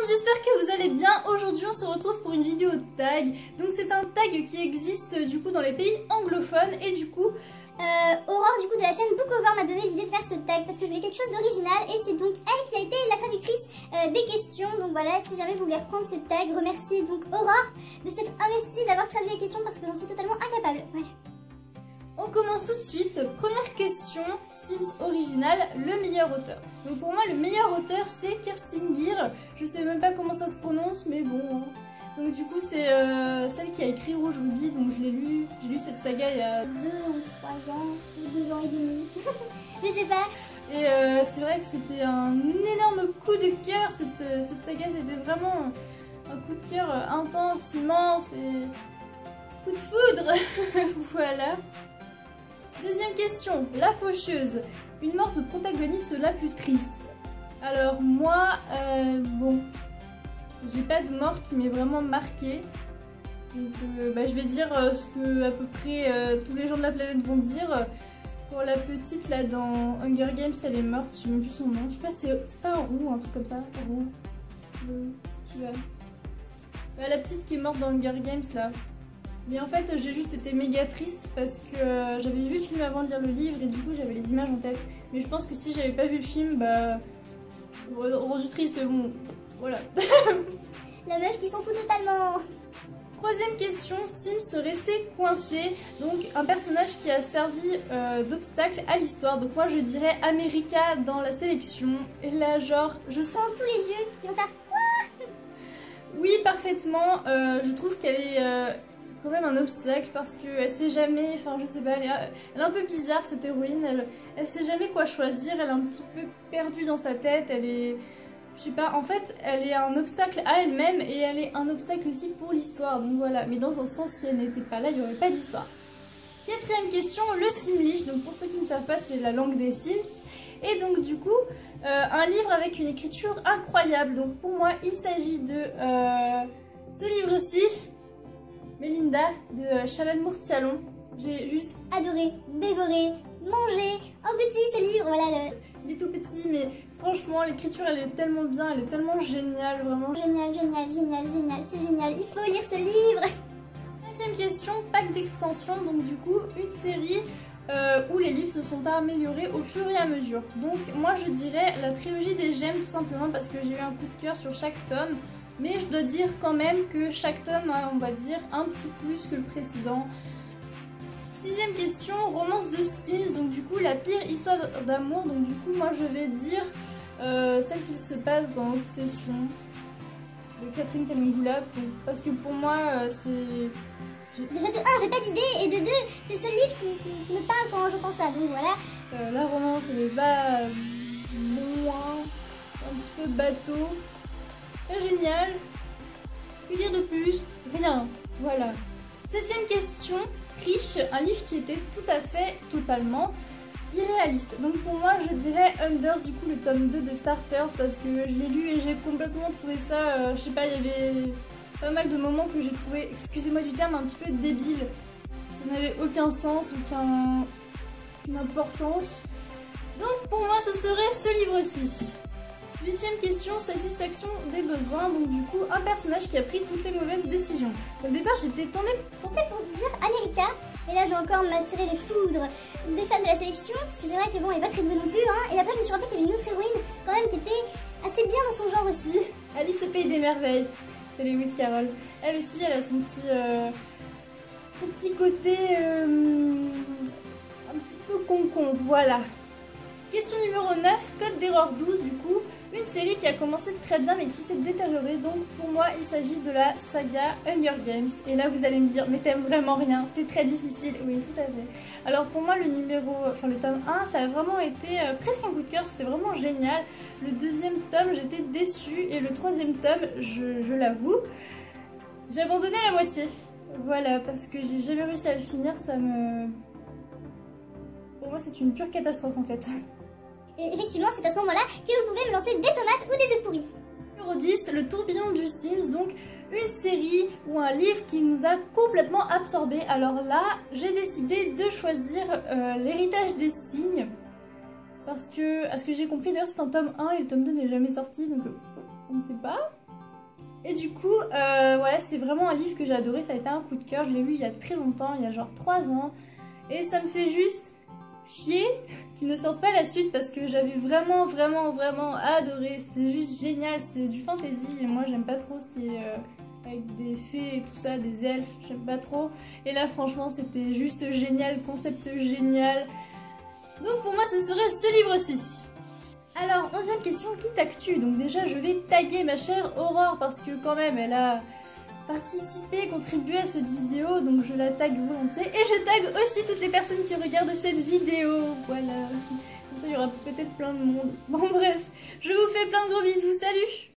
monde, j'espère que vous allez bien. Aujourd'hui on se retrouve pour une vidéo tag. Donc c'est un tag qui existe du coup dans les pays anglophones et du coup Aurore du coup de la chaîne Bookover m'a donné l'idée de faire ce tag parce que je voulais quelque chose d'original et c'est donc elle qui a été la traductrice des questions. Donc voilà, si jamais vous voulez reprendre ce tag, remerciez donc Aurore de s'être investie d'avoir traduit les questions parce que j'en suis totalement incapable. Voilà. On commence tout de suite. Première question, Sims original, le meilleur auteur. Donc pour moi le meilleur auteur c'est Kerstin Gill. Je sais même pas comment ça se prononce mais bon. Donc du coup c'est celle qui a écrit Rouge Ruby, donc je l'ai lu. J'ai lu cette saga il y a 2 ou 3 ans, 2 ans et demi, je sais pas. Et c'est vrai que c'était un énorme coup de cœur, cette saga c'était vraiment un coup de cœur intense, immense et coup de foudre. Voilà. Deuxième question, la faucheuse, une mort de protagoniste la plus triste. Alors moi, bon, j'ai pas de mort qui m'ait vraiment marquée. Donc je vais dire ce que à peu près tous les gens de la planète vont dire. Pour la petite là dans Hunger Games, elle est morte, je sais même plus son nom. Je sais pas, c'est pas un roux, un truc comme ça. Roux. La petite qui est morte dans Hunger Games là. Mais en fait j'ai juste été méga triste parce que j'avais vu le film avant de lire le livre et du coup j'avais les images en tête. Mais je pense que si j'avais pas vu le film, bah rendu triste, mais bon, voilà. La meuf qui s'en fout totalement. Troisième question, Sims resté coincé. Donc un personnage qui a servi d'obstacle à l'histoire. Donc moi je dirais America dans la sélection. Et là genre je sens Tous les yeux qui vont faire quoi? oui parfaitement. Je trouve qu'elle est quand même un obstacle parce qu'elle sait jamais, enfin je sais pas, elle est un peu bizarre cette héroïne, elle sait jamais quoi choisir, elle est un petit peu perdue dans sa tête, elle est, je sais pas, en fait elle est un obstacle à elle-même et elle est un obstacle aussi pour l'histoire, donc voilà, mais dans un sens si elle n'était pas là, il n'y aurait pas d'histoire. Quatrième question, le Simlish, donc pour ceux qui ne savent pas c'est la langue des Sims, et donc du coup un livre avec une écriture incroyable, donc pour moi il s'agit de ce livre-ci, Melinda de Shalan Mourtialon. J'ai juste adoré, dévoré, mangé, englouti ce livre, voilà il est tout petit mais franchement l'écriture elle est tellement bien, elle est tellement géniale, vraiment. Génial, génial, génial, génial, c'est génial, il faut lire ce livre. Cinquième question, pack d'extension, donc du coup une série où les livres se sont améliorés au fur et à mesure. Donc moi je dirais la trilogie des gemmes tout simplement parce que j'ai eu un coup de cœur sur chaque tome. Mais je dois dire quand même que chaque tome a, on va dire, un petit plus que le précédent. Sixième question, romance de Sims, donc du coup la pire histoire d'amour, donc du coup moi je vais dire celle qui se passe dans l'Obsession de Catherine Kalingula, parce que pour moi c'est... Déjà de 1, j'ai pas d'idée, et de 2, c'est ce livre qui me parle quand j'entends ça, donc voilà. La romance elle est pas loin, un petit peu bateau. Génial. Que dire de plus? Rien. Voilà. Septième question. Triche, un livre qui était tout à fait, totalement irréaliste. Donc pour moi, je dirais Unders, du coup le tome 2 de Starters, parce que je l'ai lu et j'ai complètement trouvé ça, je sais pas, il y avait pas mal de moments que j'ai trouvé, excusez-moi du terme, un petit peu débile. Ça n'avait aucun sens, aucune importance. Donc pour moi, ce serait ce livre-ci. Huitième question, satisfaction des besoins, donc du coup un personnage qui a pris toutes les mauvaises décisions. Au départ j'étais tentée pour dire America, mais là j'ai encore m'attiré les foudres des fans de la sélection, parce que c'est vrai que bon elle est pas très bonne non plus, hein. Et après je me suis rappelé qu'il y avait une autre héroïne quand même qui était assez bien dans son genre aussi. Alice au pays des merveilles, de Lewis Carroll. Elle aussi elle a son petit côté un petit peu concon, voilà. Question numéro 9, code d'erreur 12 du coup. Une série qui a commencé très bien mais qui s'est détériorée, donc pour moi il s'agit de la saga Hunger Games. Et là vous allez me dire mais t'aimes vraiment rien, t'es très difficile. Oui tout à fait. Alors pour moi le tome 1 ça a vraiment été presque un coup de cœur, c'était vraiment génial. Le deuxième tome j'étais déçue et le troisième tome je l'avoue j'ai abandonné à la moitié. Voilà parce que j'ai jamais réussi à le finir, pour moi c'est une pure catastrophe en fait. Et effectivement, c'est à ce moment-là que vous pouvez me lancer des tomates ou des œufs pourris. Numéro 10, le tourbillon du Sims, donc une série ou un livre qui nous a complètement absorbés. Alors là, j'ai décidé de choisir l'héritage des cygnes. Parce que, à ce que j'ai compris, d'ailleurs c'est un tome 1 et le tome 2 n'est jamais sorti, donc on ne sait pas. Et du coup, ouais, c'est vraiment un livre que j'ai adoré, ça a été un coup de cœur, je l'ai lu il y a très longtemps, il y a genre 3 ans, et ça me fait juste chier qu'il ne sorte pas la suite parce que j'avais vraiment adoré, c'était juste génial, c'est du fantasy, et moi j'aime pas trop ce qui est avec des fées et tout ça, des elfes, j'aime pas trop, et là franchement c'était juste génial, concept génial, donc pour moi ce serait ce livre-ci. Alors, 11e question, qui tag-tu? Donc déjà, je vais taguer ma chère Aurore parce que quand même, elle a participé, contribué à cette vidéo, donc je la tag volontiers. Et je tag aussi toutes les personnes qui regardent cette vidéo, voilà. Comme ça, il y aura peut-être plein de monde. Bon bref, je vous fais plein de gros bisous, salut!